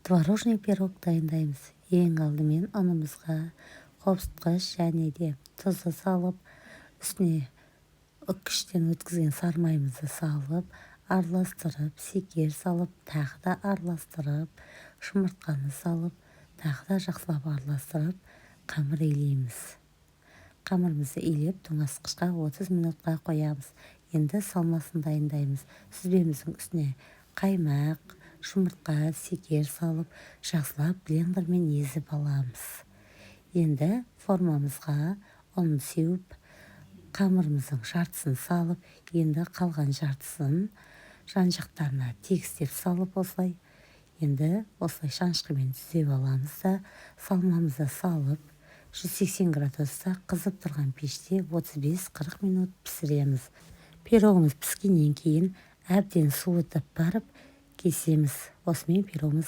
Творожный пирог дайындаймыз. Ең алдымен ұнымызға қопсытқыш және де тұзды салып, үстіне үккіштен өткізген сармаймызды салып, араластырып, секер салып, тағы да араластырып, жұмыртқаны салып, тағы да жақсылап араластырып, қамыр илейміз. Қамырымызды илеп, тоңазытқышқа 30 минутқа қоямыз. Енді салмасын дайындаймыз. Сүзбеміздің үстіне қаймақ, жұмыртқа, секер салып, жақсылап блендермен езіп аламыз. Енді формамызға ұн сеуіп, қамырымыздың жартысын салып, енді қалған жартысын жан жақтарына тегістеп салып осылай. Енді осылай шанышқымен түзеп аламыз да, салмамызды салып, 180 градуста қызып тұрған пеште 35-40 минут пісіреміз. Пирогымыз піскеннен кейін әбден суытып барып кесеміз. Осымен пирогымыз